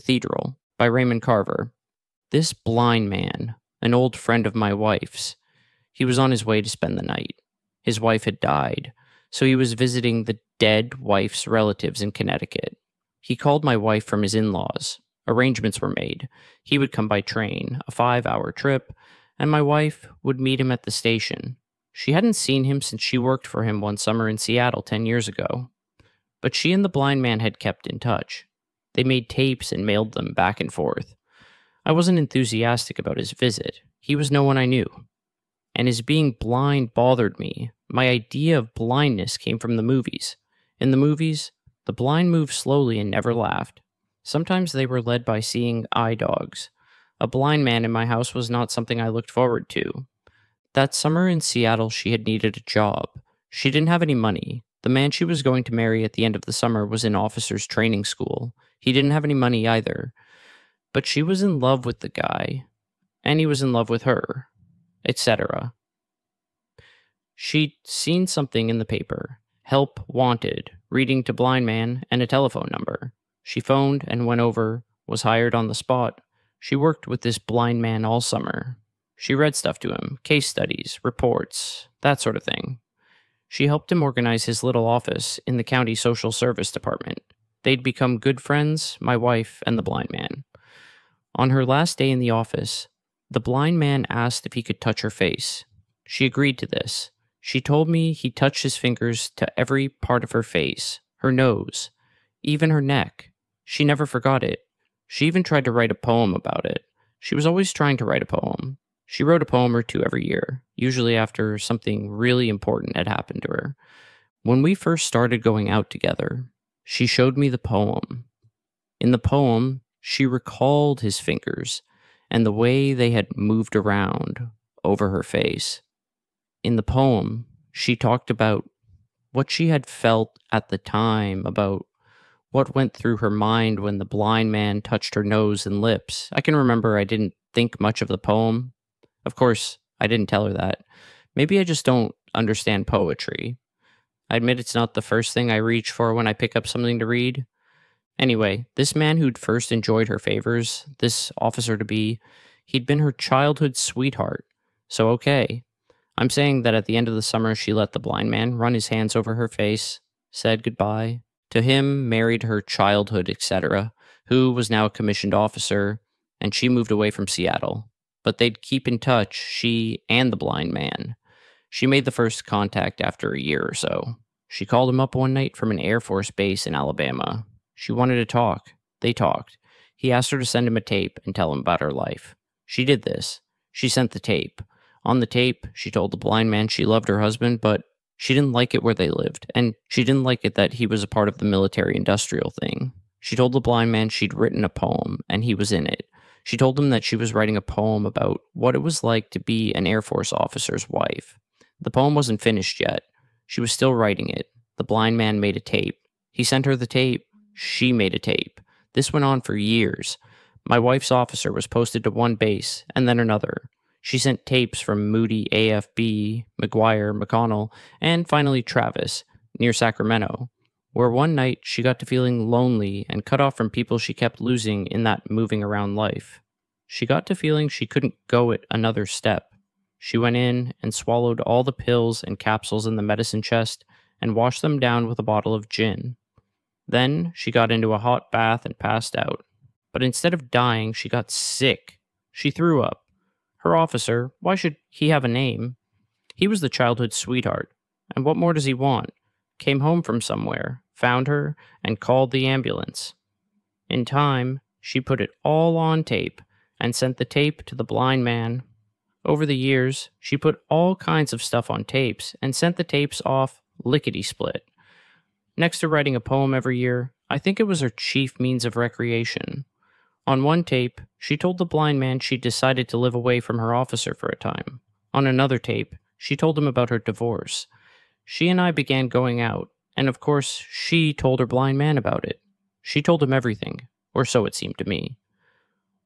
Cathedral by Raymond Carver. This blind man, an old friend of my wife's, he was on his way to spend the night. His wife had died, so he was visiting the dead wife's relatives in Connecticut. He called my wife from his in-laws. Arrangements were made. He would come by train, a 5-hour trip, and my wife would meet him at the station. She hadn't seen him since she worked for him one summer in Seattle 10 years ago. But she and the blind man had kept in touch. They made tapes and mailed them back and forth. I wasn't enthusiastic about his visit. He was no one I knew. And his being blind bothered me. My idea of blindness came from the movies. In the movies, the blind moved slowly and never laughed. Sometimes they were led by seeing eye dogs. A blind man in my house was not something I looked forward to. That summer in Seattle, she had needed a job. She didn't have any money. The man she was going to marry at the end of the summer was in officers' training school. He didn't have any money either. But she was in love with the guy, and he was in love with her, etc. She'd seen something in the paper. Help wanted, reading to blind man, and a telephone number. She phoned and went over, was hired on the spot. She worked with this blind man all summer. She read stuff to him, case studies, reports, that sort of thing. She helped him organize his little office in the county social service department. They'd become good friends, my wife and the blind man. On her last day in the office, the blind man asked if he could touch her face. She agreed to this. She told me he touched his fingers to every part of her face, her nose, even her neck. She never forgot it. She even tried to write a poem about it. She was always trying to write a poem. She wrote a poem or two every year, usually after something really important had happened to her. When we first started going out together, she showed me the poem. In the poem, she recalled his fingers and the way they had moved around over her face. In the poem, she talked about what she had felt at the time, about what went through her mind when the blind man touched her nose and lips. I can remember I didn't think much of the poem. Of course, I didn't tell her that. Maybe I just don't understand poetry. I admit it's not the first thing I reach for when I pick up something to read. Anyway, this man who'd first enjoyed her favors, this officer-to-be, he'd been her childhood sweetheart. So okay, I'm saying that at the end of the summer she let the blind man run his hands over her face, said goodbye, to him married her childhood, etc., who was now a commissioned officer, and she moved away from Seattle. But they'd keep in touch, she and the blind man. She made the first contact after a year or so. She called him up one night from an Air Force base in Alabama. She wanted to talk. They talked. He asked her to send him a tape and tell him about her life. She did this. She sent the tape. On the tape, she told the blind man she loved her husband, but she didn't like it where they lived, and she didn't like it that he was a part of the military-industrial thing. She told the blind man she'd written a poem, and he was in it. She told him that she was writing a poem about what it was like to be an Air Force officer's wife. The poem wasn't finished yet. She was still writing it. The blind man made a tape. He sent her the tape. She made a tape. This went on for years. My wife's officer was posted to one base, and then another. She sent tapes from Moody, AFB, McGuire, McConnell, and finally Travis, near Sacramento, where one night she got to feeling lonely and cut off from people she kept losing in that moving around life. She got to feeling she couldn't go it another step. She went in and swallowed all the pills and capsules in the medicine chest and washed them down with a bottle of gin. Then she got into a hot bath and passed out. But instead of dying, she got sick. She threw up. Her officer, why should he have a name? He was the childhood sweetheart. And what more does he want? Came home from somewhere, found her, and called the ambulance. In time, she put it all on tape and sent the tape to the blind man. Over the years, she put all kinds of stuff on tapes and sent the tapes off lickety-split. Next to writing a poem every year, I think it was her chief means of recreation. On one tape, she told the blind man she'd decided to live away from her officer for a time. On another tape, she told him about her divorce. She and I began going out, and of course, she told her blind man about it. She told him everything, or so it seemed to me.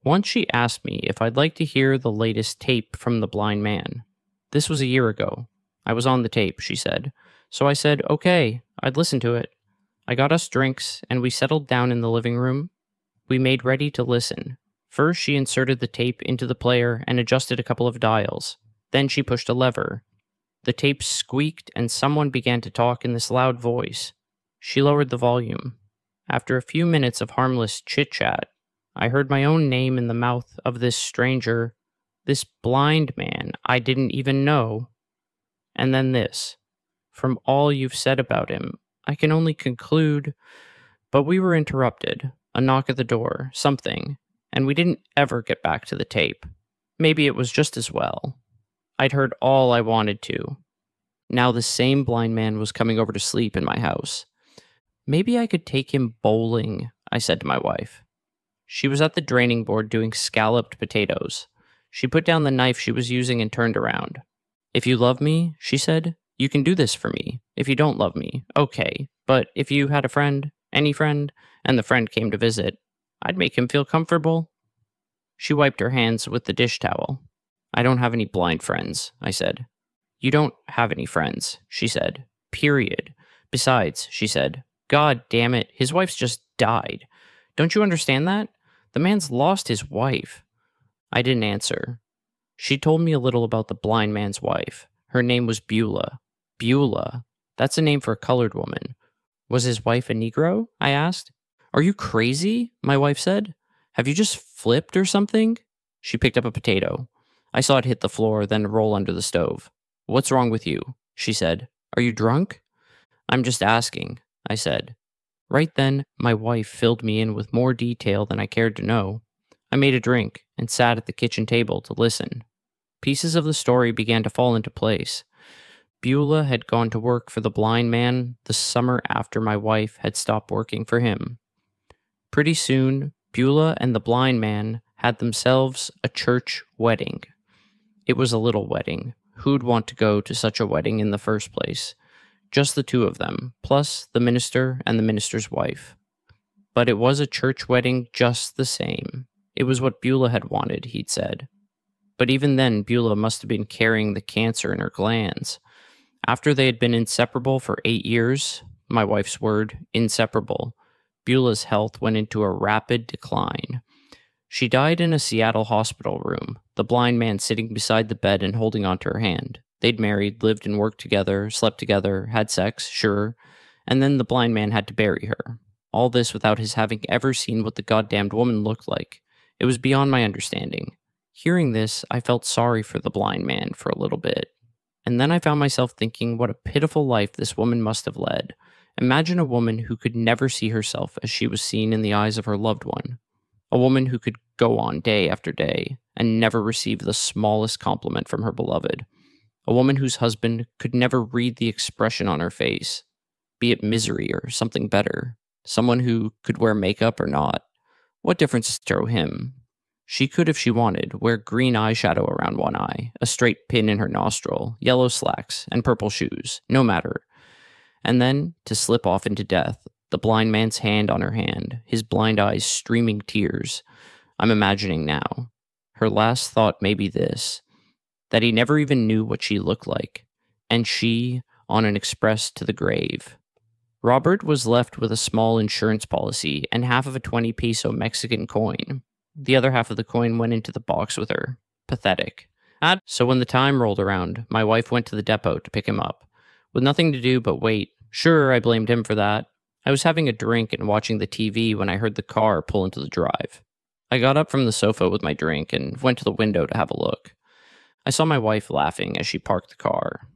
Once she asked me if I'd like to hear the latest tape from the blind man. This was a year ago. I was on the tape, she said. So I said, okay, I'd listen to it. I got us drinks, and we settled down in the living room. We made ready to listen. First, she inserted the tape into the player and adjusted a couple of dials. Then she pushed a lever. The tape squeaked and someone began to talk in this loud voice. She lowered the volume. After a few minutes of harmless chit-chat, I heard my own name in the mouth of this stranger, this blind man I didn't even know. And then this. From all you've said about him, I can only conclude... But we were interrupted. A knock at the door, something, and we didn't ever get back to the tape. Maybe it was just as well. I'd heard all I wanted to. Now the same blind man was coming over to sleep in my house. Maybe I could take him bowling, I said to my wife. She was at the draining board doing scalloped potatoes. She put down the knife she was using and turned around. If you love me, she said, you can do this for me. If you don't love me, okay. But if you had a friend, any friend, and the friend came to visit, I'd make him feel comfortable. She wiped her hands with the dish towel. I don't have any blind friends, I said. You don't have any friends, she said. Period. Besides, she said, God damn it, his wife's just died. Don't you understand that? The man's lost his wife. I didn't answer. She told me a little about the blind man's wife. Her name was Beulah. Beulah? That's a name for a colored woman. Was his wife a Negro? I asked. Are you crazy? My wife said. Have you just flipped or something? She picked up a potato. I saw it hit the floor, then roll under the stove. What's wrong with you? She said. Are you drunk? I'm just asking, I said. Right then, my wife filled me in with more detail than I cared to know. I made a drink and sat at the kitchen table to listen. Pieces of the story began to fall into place. Beulah had gone to work for the blind man the summer after my wife had stopped working for him. Pretty soon, Beulah and the blind man had themselves a church wedding. It was a little wedding. Who'd want to go to such a wedding in the first place? Just the two of them, plus the minister and the minister's wife. But it was a church wedding just the same. It was what Beulah had wanted, he'd said. But even then, Beulah must have been carrying the cancer in her glands. After they had been inseparable for 8 years, my wife's word, inseparable, Beulah's health went into a rapid decline. She died in a Seattle hospital room, the blind man sitting beside the bed and holding onto her hand. They'd married, lived and worked together, slept together, had sex, sure, and then the blind man had to bury her. All this without his having ever seen what the goddamned woman looked like. It was beyond my understanding. Hearing this, I felt sorry for the blind man for a little bit. And then I found myself thinking what a pitiful life this woman must have led. Imagine a woman who could never see herself as she was seen in the eyes of her loved one. A woman who could go on day after day and never receive the smallest compliment from her beloved. A woman whose husband could never read the expression on her face, be it misery or something better. Someone who could wear makeup or not. What difference to him? She could, if she wanted, wear green eyeshadow around one eye, a straight pin in her nostril, yellow slacks, and purple shoes, no matter. And then, to slip off into death, the blind man's hand on her hand, his blind eyes streaming tears. I'm imagining now. Her last thought may be this, that he never even knew what she looked like, and she on an express to the grave. Robert was left with a small insurance policy and half of a 20 peso Mexican coin. The other half of the coin went into the box with her. Pathetic. So when the time rolled around, my wife went to the depot to pick him up. With nothing to do but wait. Sure, I blamed him for that. I was having a drink and watching the TV when I heard the car pull into the drive. I got up from the sofa with my drink and went to the window to have a look. I saw my wife laughing as she parked the car.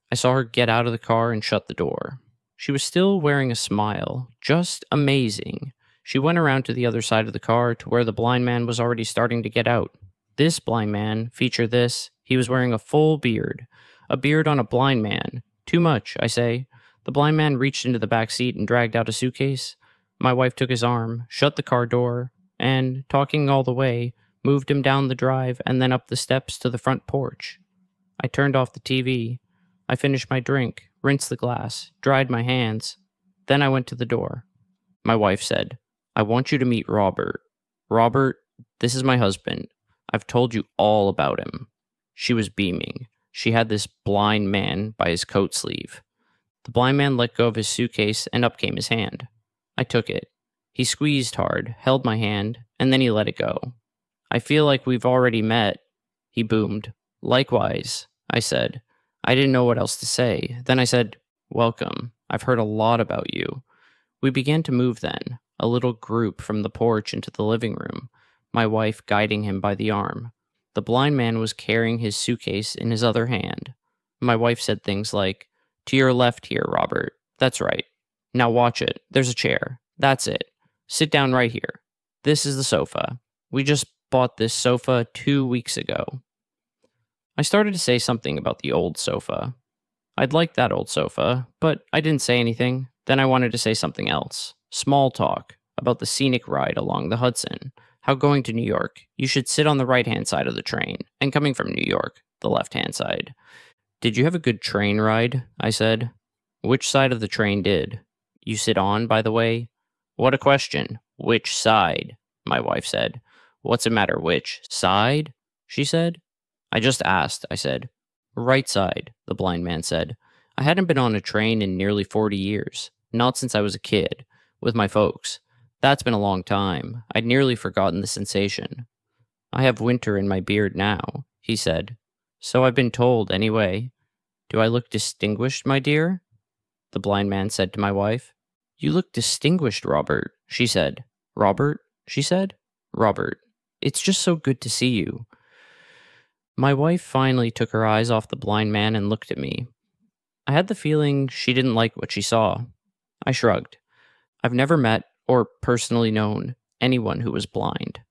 I saw her get out of the car and shut the door. She was still wearing a smile. Just amazing. She went around to the other side of the car to where the blind man was already starting to get out. This blind man, feature this, he was wearing a full beard. A beard on a blind man. Too much, I say. The blind man reached into the back seat and dragged out a suitcase. My wife took his arm, shut the car door, and, talking all the way, moved him down the drive and then up the steps to the front porch. I turned off the TV. I finished my drink, rinsed the glass, dried my hands. Then I went to the door. My wife said, I want you to meet Robert. Robert, this is my husband. I've told you all about him. She was beaming. She had this blind man by his coat sleeve. The blind man let go of his suitcase and up came his hand. I took it. He squeezed hard, held my hand, and then he let it go. I feel like we've already met, he boomed. Likewise, I said. I didn't know what else to say. Then I said, Welcome. I've heard a lot about you. We began to move then, a little group from the porch into the living room, my wife guiding him by the arm. The blind man was carrying his suitcase in his other hand. My wife said things like, To your left here, Robert. That's right. Now watch it. There's a chair. That's it. Sit down right here. This is the sofa. We just bought this sofa 2 weeks ago. I started to say something about the old sofa. I'd liked that old sofa, but I didn't say anything. Then I wanted to say something else. Small talk about the scenic ride along the Hudson. How going to New York, you should sit on the right-hand side of the train, and coming from New York, the left-hand side. Did you have a good train ride? I said. Which side of the train did? You sit on, by the way? What a question. Which side? My wife said. What's the matter, which side? She said. I just asked, I said. Right side, the blind man said. I hadn't been on a train in nearly 40 years, not since I was a kid, with my folks. That's been a long time. I'd nearly forgotten the sensation. I have winter in my beard now, he said. So I've been told, anyway. Do I look distinguished, my dear? The blind man said to my wife. You look distinguished, Robert, she said. Robert, she said. Robert, it's just so good to see you. My wife finally took her eyes off the blind man and looked at me. I had the feeling she didn't like what she saw. I shrugged. I've never met, or personally known, anyone who was blind.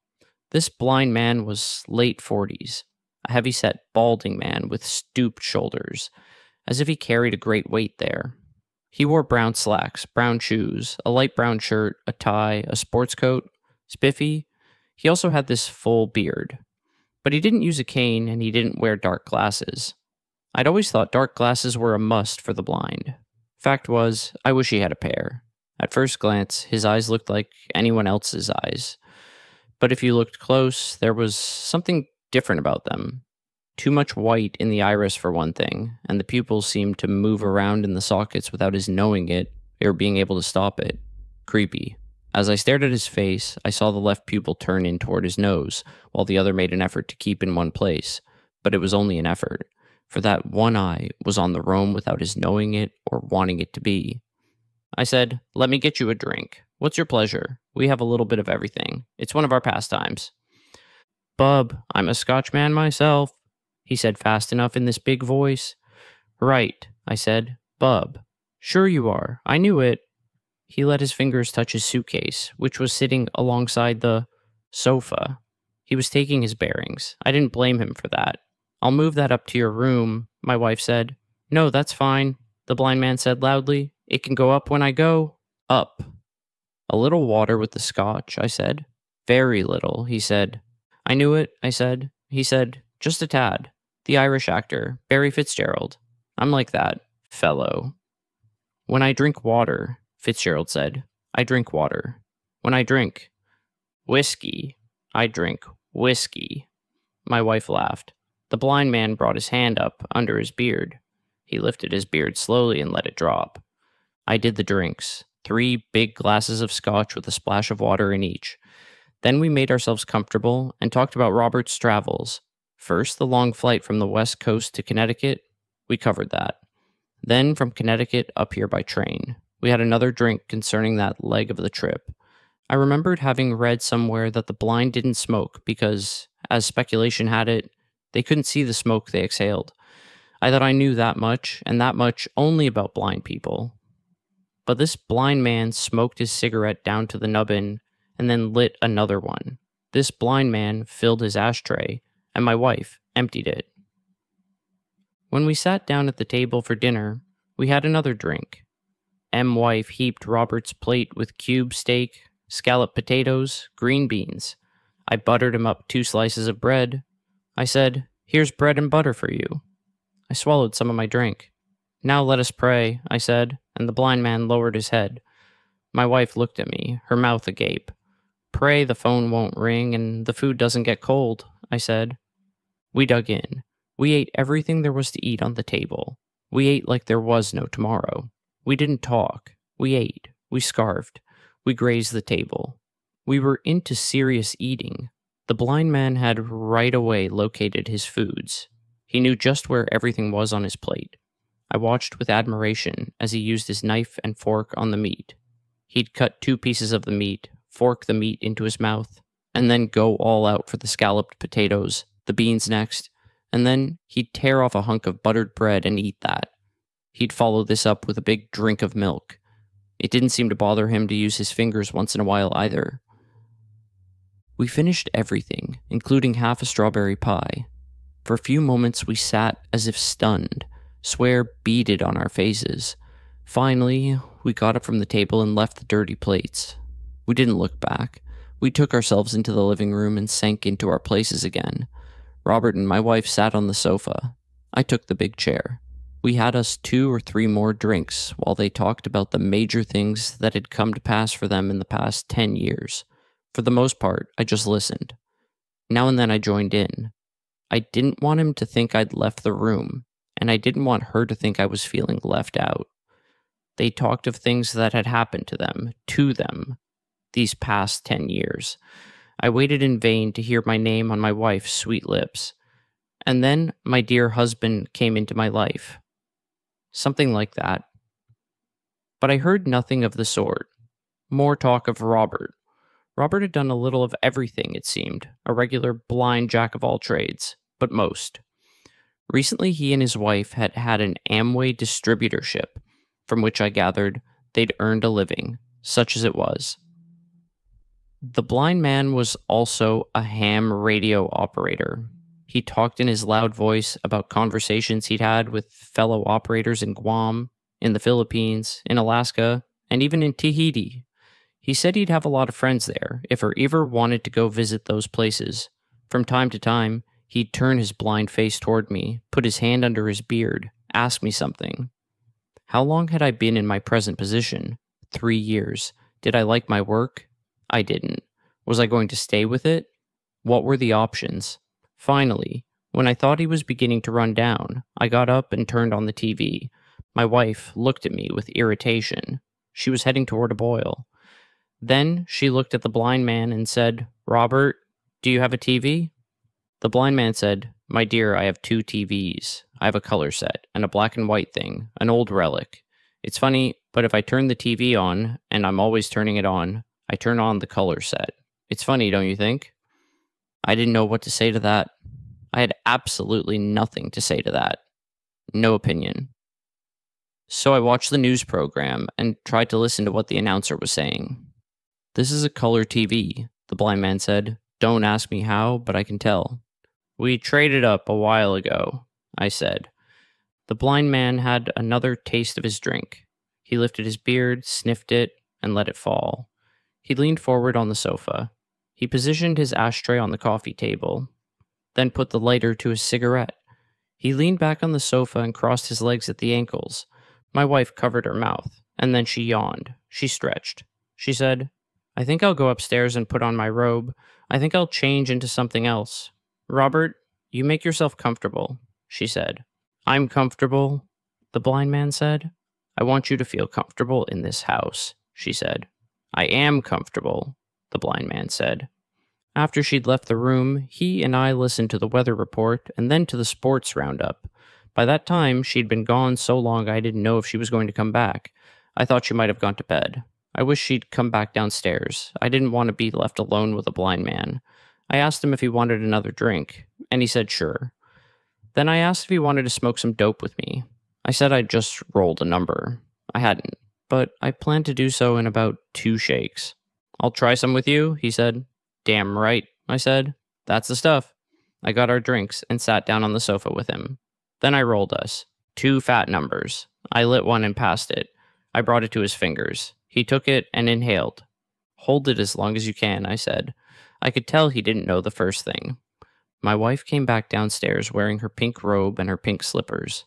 This blind man was late 40s, a heavy-set, balding man with stooped shoulders, as if he carried a great weight there. He wore brown slacks, brown shoes, a light brown shirt, a tie, a sports coat, spiffy. He also had this full beard. But he didn't use a cane, and he didn't wear dark glasses. I'd always thought dark glasses were a must for the blind. Fact was, I wish he had a pair. At first glance, his eyes looked like anyone else's eyes. But if you looked close, there was something different about them. Too much white in the iris for one thing, and the pupils seemed to move around in the sockets without his knowing it or being able to stop it. Creepy. As I stared at his face, I saw the left pupil turn in toward his nose, while the other made an effort to keep in one place. But it was only an effort, for that one eye was on the roam without his knowing it or wanting it to be. I said, Let me get you a drink. What's your pleasure? We have a little bit of everything. It's one of our pastimes. Bub, I'm a Scotchman myself, he said fast enough in this big voice. Right, I said. Bub. Sure you are. I knew it. He let his fingers touch his suitcase, which was sitting alongside the sofa. He was taking his bearings. I didn't blame him for that. I'll move that up to your room, my wife said. No, that's fine, the blind man said loudly. It can go up when I go. Up. A little water with the scotch, I said. Very little, he said. I knew it, I said. He said, just a tad. The Irish actor, Barry Fitzgerald. I'm like that, fellow. When I drink water, Fitzgerald said, I drink water. When I drink whiskey, I drink whiskey. My wife laughed. The blind man brought his hand up under his beard. He lifted his beard slowly and let it drop. I did the drinks, 3 big glasses of scotch with a splash of water in each. Then we made ourselves comfortable and talked about Robert's travels. First, the long flight from the West Coast to Connecticut. We covered that. Then from Connecticut up here by train. We had another drink concerning that leg of the trip. I remembered having read somewhere that the blind didn't smoke because, as speculation had it, they couldn't see the smoke they exhaled. I thought I knew that much, and that much only about blind people. But this blind man smoked his cigarette down to the nubbin and then lit another one. This blind man filled his ashtray, and my wife emptied it. When we sat down at the table for dinner, we had another drink. M-wife heaped Robert's plate with cube steak, scalloped potatoes, green beans. I buttered him up 2 slices of bread. I said, Here's bread and butter for you. I swallowed some of my drink. Now let us pray, I said, and the blind man lowered his head. My wife looked at me, her mouth agape. Pray the phone won't ring and the food doesn't get cold, I said. We dug in. We ate everything there was to eat on the table. We ate like there was no tomorrow. We didn't talk. We ate. We scarfed. We grazed the table. We were into serious eating. The blind man had right away located his foods. He knew just where everything was on his plate. I watched with admiration as he used his knife and fork on the meat. He'd cut 2 pieces of the meat, fork the meat into his mouth, and then go all out for the scalloped potatoes, the beans next, and then he'd tear off a hunk of buttered bread and eat that. He'd follow this up with a big drink of milk. It didn't seem to bother him to use his fingers once in a while either. We finished everything, including half a strawberry pie. For a few moments we sat as if stunned, sweat beaded on our faces. Finally, we got up from the table and left the dirty plates. We didn't look back. We took ourselves into the living room and sank into our places again. Robert and my wife sat on the sofa. I took the big chair. We had us 2 or 3 more drinks while they talked about the major things that had come to pass for them in the past 10 years. For the most part, I just listened. Now and then I joined in. I didn't want him to think I'd left the room, and I didn't want her to think I was feeling left out. They talked of things that had happened to them, these past 10 years. I waited in vain to hear my name on my wife's sweet lips. And then my dear husband came into my life. Something like that. But I heard nothing of the sort. More talk of Robert. Robert had done a little of everything, it seemed, a regular blind jack of all trades, but most. Recently he and his wife had had an Amway distributorship, from which I gathered they'd earned a living, such as it was. The blind man was also a ham radio operator. He talked in his loud voice about conversations he'd had with fellow operators in Guam, in the Philippines, in Alaska, and even in Tahiti. He said he'd have a lot of friends there if he ever wanted to go visit those places. From time to time, he'd turn his blind face toward me, put his hand under his beard, ask me something. How long had I been in my present position? 3 years. Did I like my work? I didn't. Was I going to stay with it? What were the options? Finally, when I thought he was beginning to run down, I got up and turned on the TV. My wife looked at me with irritation. She was heading toward a boil. Then she looked at the blind man and said, "Robert, do you have a TV?" The blind man said, "My dear, I have 2 TVs. I have a color set and a black and white thing, an old relic. It's funny, but if I turn the TV on, and I'm always turning it on, I turn on the color set. It's funny, don't you think?" I didn't know what to say to that. I had absolutely nothing to say to that. No opinion. So I watched the news program and tried to listen to what the announcer was saying. "This is a color TV," the blind man said. "Don't ask me how, but I can tell." "We traded up a while ago," I said. The blind man had another taste of his drink. He lifted his beard, sniffed it, and let it fall. He leaned forward on the sofa. He positioned his ashtray on the coffee table, then put the lighter to his cigarette. He leaned back on the sofa and crossed his legs at the ankles. My wife covered her mouth, and then she yawned. She stretched. She said, "I think I'll go upstairs and put on my robe. I think I'll change into something else. Robert, you make yourself comfortable," she said. "I'm comfortable," the blind man said. "I want you to feel comfortable in this house," she said. "I am comfortable," the blind man said. After she'd left the room, he and I listened to the weather report and then to the sports roundup. By that time, she'd been gone so long I didn't know if she was going to come back. I thought she might have gone to bed. I wished she'd come back downstairs. I didn't want to be left alone with a blind man. I asked him if he wanted another drink, and he said sure. Then I asked if he wanted to smoke some dope with me. I said I'd just rolled a number. I hadn't, but I planned to do so in about 2 shakes. "I'll try some with you," he said. "Damn right," I said. "That's the stuff." I got our drinks and sat down on the sofa with him. Then I rolled us. 2 fat numbers. I lit one and passed it. I brought it to his fingers. He took it and inhaled. "Hold it as long as you can," I said. I could tell he didn't know the first thing. My wife came back downstairs wearing her pink robe and her pink slippers.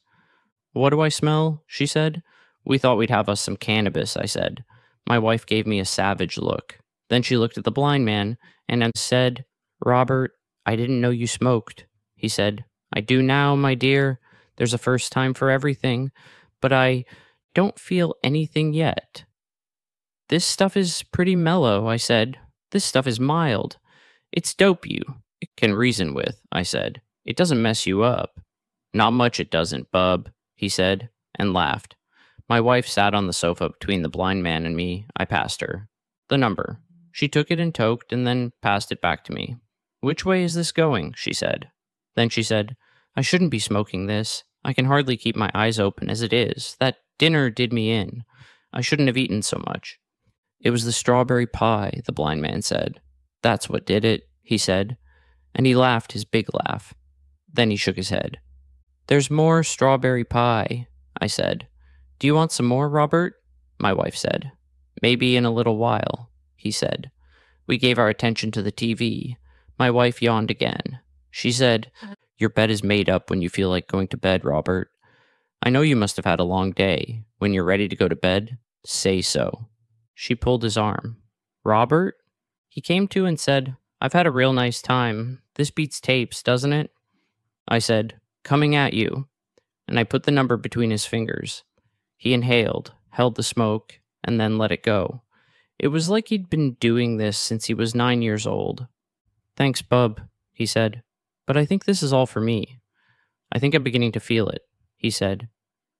"What do I smell?" she said. "We thought we'd have us some cannabis," I said. My wife gave me a savage look. Then she looked at the blind man and said, "Robert, I didn't know you smoked." He said, "I do now, my dear. There's a first time for everything. But I don't feel anything yet." This stuff is pretty mellow, I said. This stuff is mild. It's dope you can reason with, I said. It doesn't mess you up. Not much it doesn't, bub, he said, and laughed. My wife sat on the sofa between the blind man and me. I passed her. The number. She took it and toked and then passed it back to me. Which way is this going? She said. Then she said, I shouldn't be smoking this. I can hardly keep my eyes open as it is. That dinner did me in. I shouldn't have eaten so much. It was the strawberry pie, the blind man said. That's what did it, he said, and he laughed his big laugh. Then he shook his head. There's more strawberry pie, I said. Do you want some more, Robert? My wife said. Maybe in a little while, he said. We gave our attention to the TV. My wife yawned again. She said, Your bed is made up when you feel like going to bed, Robert. I know you must have had a long day. When you're ready to go to bed, say so. She pulled his arm. Robert? He came to and said, I've had a real nice time. This beats tapes, doesn't it? I said, Coming at you. And I put the number between his fingers. He inhaled, held the smoke, and then let it go. It was like he'd been doing this since he was 9 years old. Thanks, bub, he said. But I think this is all for me. I think I'm beginning to feel it, he said.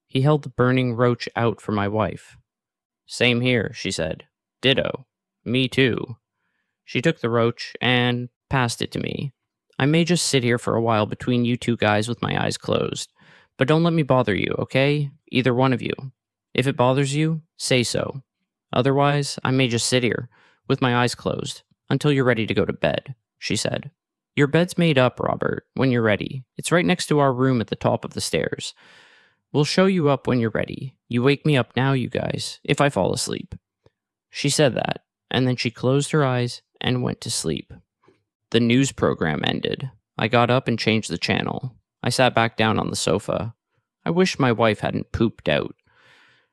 He held the burning roach out for my wife. Same here, she said. Ditto. Me too. She took the roach and passed it to me. I may just sit here for a while between you two guys with my eyes closed. But don't let me bother you, okay? Either one of you. If it bothers you, say so. Otherwise, I may just sit here, with my eyes closed, until you're ready to go to bed, she said. Your bed's made up, Robert, when you're ready. It's right next to our room at the top of the stairs. We'll show you up when you're ready. You wake me up now, you guys, if I fall asleep. She said that, and then she closed her eyes and went to sleep. The news program ended. I got up and changed the channel. I sat back down on the sofa. I wished my wife hadn't pooped out.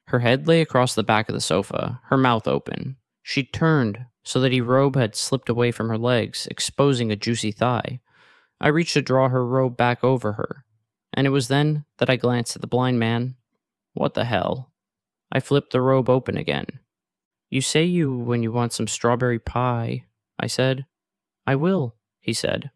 Her head lay across the back of the sofa, her mouth open. She turned so that her robe had slipped away from her legs, exposing a juicy thigh. I reached to draw her robe back over her, and it was then that I glanced at the blind man. What the hell? I flipped the robe open again. You say you when you want some strawberry pie, I said. I will, he said.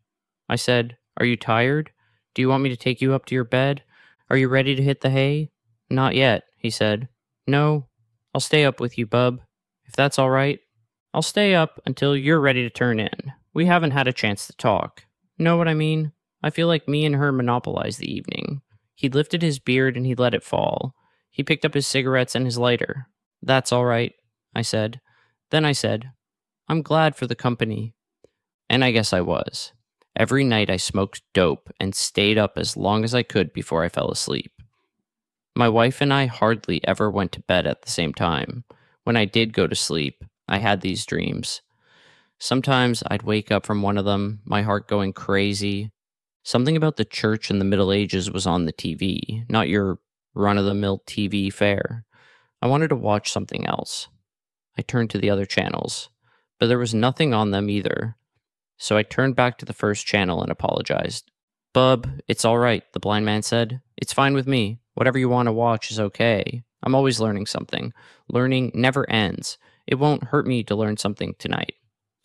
I said, Are you tired? Do you want me to take you up to your bed? Are you ready to hit the hay? Not yet, he said. No, I'll stay up with you, bub. If that's all right. I'll stay up until you're ready to turn in. We haven't had a chance to talk. Know what I mean? I feel like me and her monopolized the evening. He lifted his beard and he let it fall. He picked up his cigarettes and his lighter. That's all right, I said. Then I said, I'm glad for the company. And I guess I was. Every night I smoked dope and stayed up as long as I could before I fell asleep. My wife and I hardly ever went to bed at the same time. When I did go to sleep, I had these dreams. Sometimes I'd wake up from one of them, my heart going crazy. Something about the church in the Middle Ages was on the TV, not your run-of-the-mill TV fare. I wanted to watch something else. I turned to the other channels, but there was nothing on them either. So I turned back to the first channel and apologized. Bub, it's all right, the blind man said. It's fine with me. Whatever you want to watch is okay. I'm always learning something. Learning never ends. It won't hurt me to learn something tonight.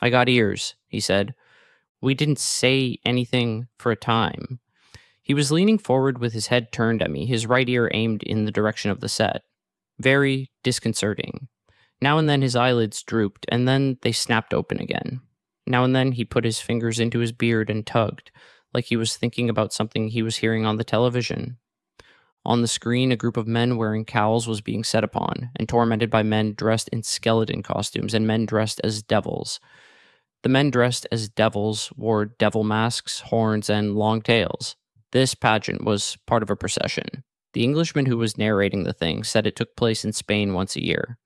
I got ears, he said. We didn't say anything for a time. He was leaning forward with his head turned at me, his right ear aimed in the direction of the set. Very disconcerting. Now and then his eyelids drooped, and then they snapped open again. Now and then he put his fingers into his beard and tugged, like he was thinking about something he was hearing on the television. On the screen, a group of men wearing cowls was being set upon, and tormented by men dressed in skeleton costumes and men dressed as devils. The men dressed as devils wore devil masks, horns, and long tails. This pageant was part of a procession. The Englishman who was narrating the thing said it took place in Spain once a year.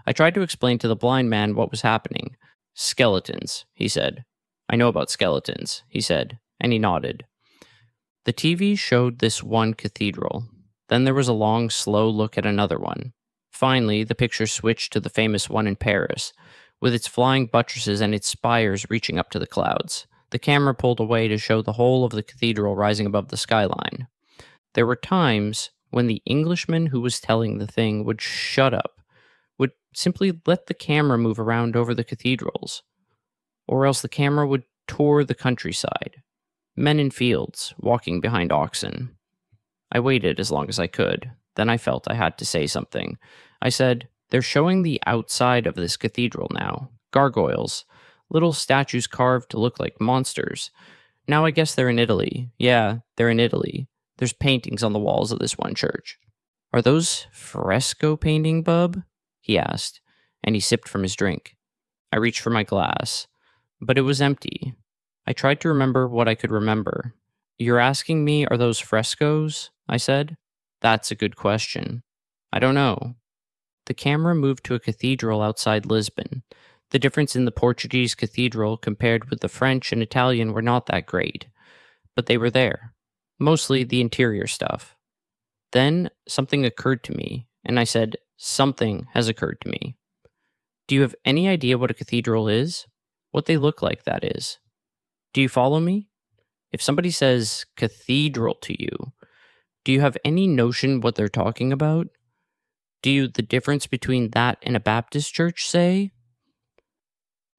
I tried to explain to the blind man what was happening. Skeletons, he said. I know about skeletons, he said, and he nodded. The TV showed this one cathedral. Then there was a long, slow look at another one. Finally, the picture switched to the famous one in Paris, with its flying buttresses and its spires reaching up to the clouds. The camera pulled away to show the whole of the cathedral rising above the skyline. There were times when the Englishman who was telling the thing would shut up, would Simply let the camera move around over the cathedrals, or else the camera would tour the countryside. Men in fields, walking behind oxen. I waited as long as I could. Then I felt I had to say something. I said, "They're showing the outside of this cathedral now. Gargoyles. Little statues carved to look like monsters. Now I guess they're in Italy. Yeah, they're in Italy. There's paintings on the walls of this one church." "Are those fresco painting, bub?" he asked, and he sipped from his drink. I reached for my glass, but it was empty. I tried to remember what I could remember. "You're asking me, are those frescoes?" I said. "That's a good question. I don't know." The camera moved to a cathedral outside Lisbon. The difference in the Portuguese cathedral compared with the French and Italian were not that great, but they were there. Mostly the interior stuff. Then something occurred to me, and I said, "Something has occurred to me." "Do you have any idea what a cathedral is? What they look like, that is. Do you follow me? If somebody says cathedral to you, do you have any notion what they're talking about? Do you the difference between that and a Baptist church, say?"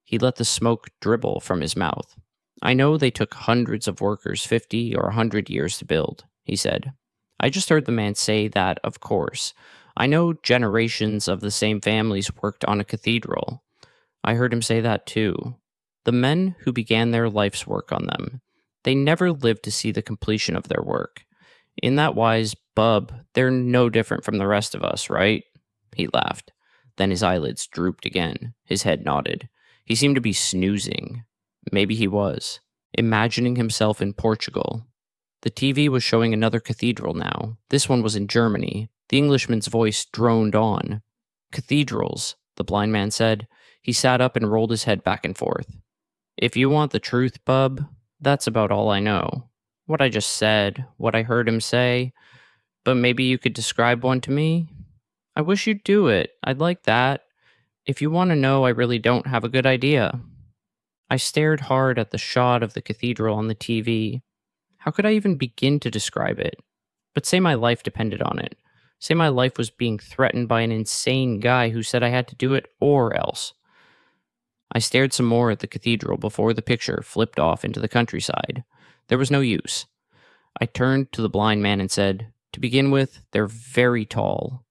He let the smoke dribble from his mouth. "I know they took hundreds of workers 50 or 100 years to build," he said. "I just heard the man say that, of course. I know generations of the same families worked on a cathedral. I heard him say that too. The men who began their life's work on them, they never lived to see the completion of their work. In that wise, bub, they're no different from the rest of us, right?" He laughed. Then his eyelids drooped again. His head nodded. He seemed to be snoozing. Maybe he was. Imagining himself in Portugal. The TV was showing another cathedral now. This one was in Germany. The Englishman's voice droned on. "Cathedrals," the blind man said. He sat up and rolled his head back and forth. "If you want the truth, bub, that's about all I know. What I just said, what I heard him say. But maybe you could describe one to me? I wish you'd do it. I'd like that. If you want to know, I really don't have a good idea." I stared hard at the shot of the cathedral on the TV. How could I even begin to describe it? But say my life depended on it. Say my life was being threatened by an insane guy who said I had to do it or else. I stared some more at the cathedral before the picture flipped off into the countryside. There was no use. I turned to the blind man and said, "To begin with, they're very tall."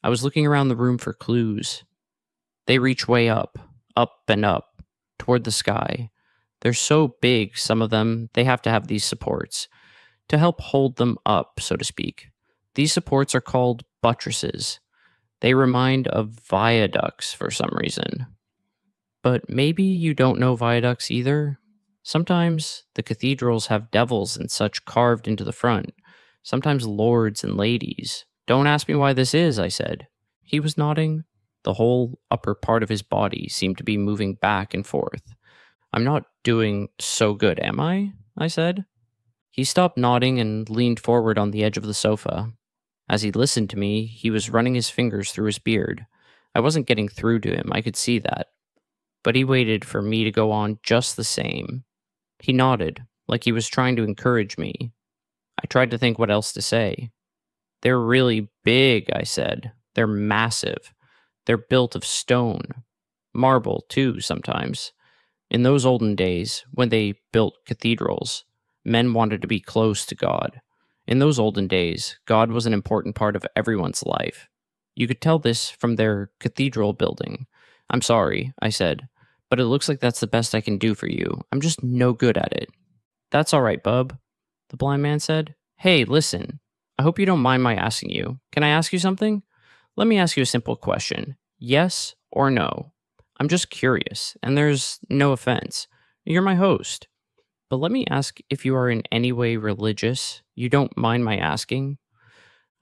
I was looking around the room for clues. "They reach way up and up, toward the sky. They're so big, some of them, they have to have these supports, to help hold them up, so to speak. These supports are called buttresses. They remind of viaducts for some reason. But maybe you don't know viaducts either? Sometimes the cathedrals have devils and such carved into the front, sometimes lords and ladies. Don't ask me why this is," I said. He was nodding. The whole upper part of his body seemed to be moving back and forth. "I'm not doing so good, am I?" I said. He stopped nodding and leaned forward on the edge of the sofa. As he listened to me, he was running his fingers through his beard. I wasn't getting through to him, I could see that. But he waited for me to go on just the same. He nodded, like he was trying to encourage me. I tried to think what else to say. "They're really big," I said. "They're massive. They're built of stone. Marble, too, sometimes. In those olden days, when they built cathedrals, men wanted to be close to God. In those olden days, God was an important part of everyone's life. You could tell this from their cathedral building." "I'm sorry," I said, "but it looks like that's the best I can do for you. I'm just no good at it." "That's all right, bub," the blind man said. "Hey, listen. I hope you don't mind my asking you. Can I ask you something? Let me ask you a simple question. Yes or no? I'm just curious, and there's no offense. You're my host. But let me ask if you are in any way religious. You don't mind my asking?"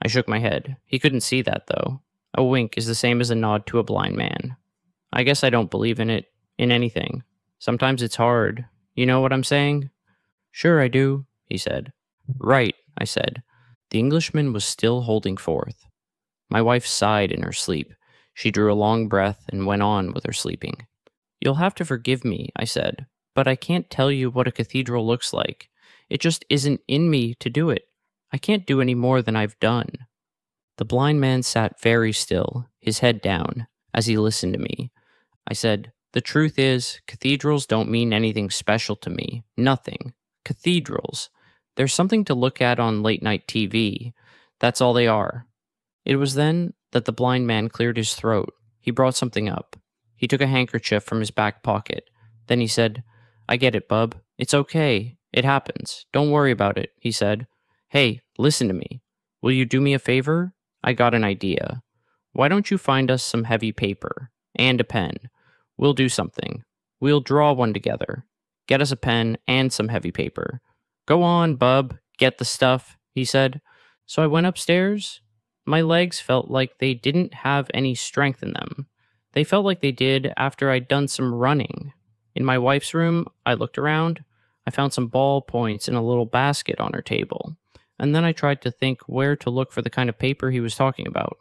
I shook my head. He couldn't see that, though. A wink is the same as a nod to a blind man. "I guess I don't believe in it, in anything. Sometimes it's hard. You know what I'm saying?" "Sure I do," he said. "Right," I said. The Englishman was still holding forth. My wife sighed in her sleep. She drew a long breath and went on with her sleeping. "You'll have to forgive me," I said, "but I can't tell you what a cathedral looks like. It just isn't in me to do it. I can't do any more than I've done." The blind man sat very still, his head down. as he listened to me. I said, "The truth is, cathedrals don't mean anything special to me. Nothing. Cathedrals. There's something to look at on late night TV. That's all they are." It was then that the blind man cleared his throat. He brought something up. He took a handkerchief from his back pocket. Then he said, "I get it, bub. It's okay. It happens. Don't worry about it," he said. "Hey, listen to me. Will you do me a favor? I got an idea. Why don't you find us some heavy paper and a pen? We'll do something. We'll draw one together. Get us a pen and some heavy paper. Go on, bub. Get the stuff," he said. So I went upstairs. My legs felt like they didn't have any strength in them. They felt like they did after I'd done some running. In my wife's room, I looked around. I found some ballpoints in a little basket on her table. And then I tried to think where to look for the kind of paper he was talking about.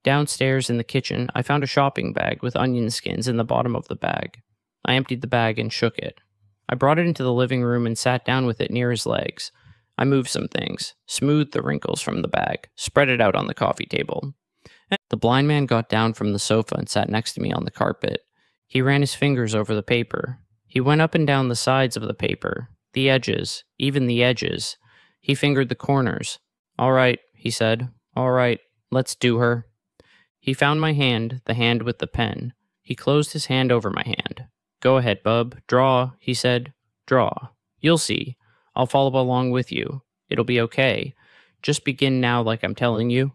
Downstairs in the kitchen, I found a shopping bag with onion skins in the bottom of the bag. I emptied the bag and shook it. I brought it into the living room and sat down with it near his legs. I moved some things, smoothed the wrinkles from the bag, spread it out on the coffee table. The blind man got down from the sofa and sat next to me on the carpet. He ran his fingers over the paper. He went up and down the sides of the paper, the edges, even the edges. He fingered the corners. "All right," he said. "All right, let's do her." He found my hand, the hand with the pen. He closed his hand over my hand. "Go ahead, bub. Draw," he said. "Draw. You'll see. I'll follow along with you. It'll be okay. Just begin now like I'm telling you.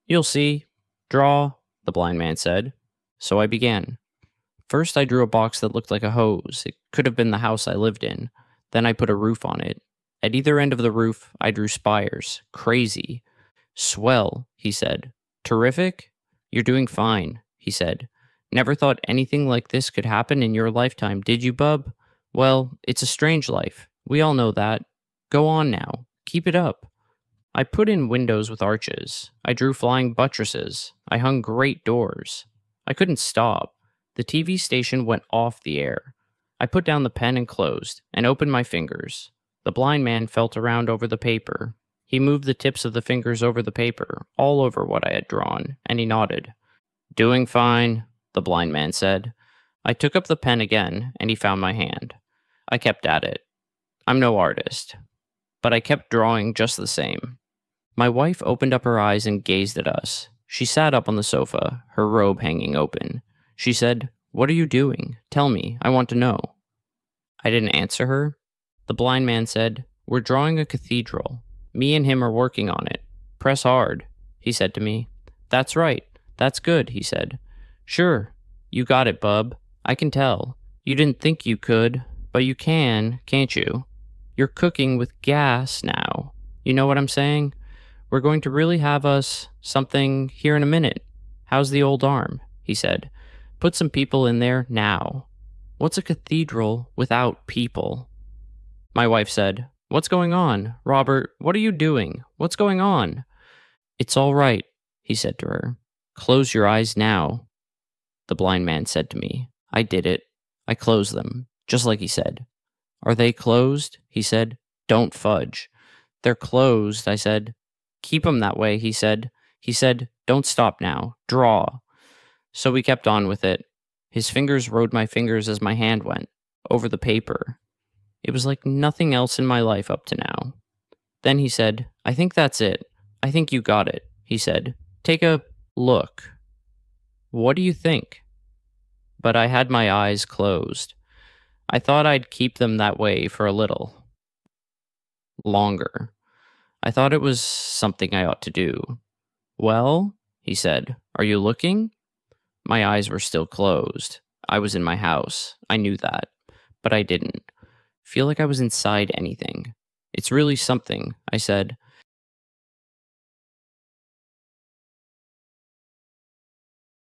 You'll see. Draw," the blind man said. So I began. First I drew a box that looked like a hose. It could have been the house I lived in. Then I put a roof on it. At either end of the roof, I drew spires. Crazy. "Swell," he said. "Terrific? You're doing fine," he said. "Never thought anything like this could happen in your lifetime, did you, bub? Well, it's a strange life. We all know that. Go on now. Keep it up." I put in windows with arches. I drew flying buttresses. I hung great doors. I couldn't stop. The TV station went off the air. I put down the pen and closed, and opened my fingers. The blind man felt around over the paper. He moved the tips of the fingers over the paper, all over what I had drawn, and he nodded. "Doing fine," the blind man said. I took up the pen again, and he found my hand. I kept at it. I'm no artist, but I kept drawing just the same. My wife opened up her eyes and gazed at us. She sat up on the sofa, her robe hanging open. She said, "What are you doing? Tell me, I want to know." I didn't answer her. The blind man said, "We're drawing a cathedral. Me and him are working on it. Press hard," he said to me. "That's right. That's good," he said. "Sure. You got it, bub. I can tell. You didn't think you could, but you can, can't you? You're cooking with gas now. You know what I'm saying? We're going to really have us something here in a minute. How's the old arm?" he said. "Put some people in there now. What's a cathedral without people?" My wife said, "What's going on? Robert, what are you doing? What's going on?" "It's all right," he said to her. "Close your eyes now." The blind man said to me. I did it. I closed them, just like he said. "Are they closed?" he said. "Don't fudge." "They're closed," I said. "Keep 'em that way," he said. He said, "Don't stop now. Draw." So we kept on with it. His fingers rode my fingers as my hand went, over the paper. It was like nothing else in my life up to now. Then he said, "I think that's it. I think you got it," he said. "Take a look." What do you think? But I had my eyes closed. I thought I'd keep them that way for a little longer. I thought it was something I ought to do. "Well," he said, "are you looking?" My eyes were still closed. I was in my house. I knew that. But I didn't feel like I was inside anything. "It's really something," I said.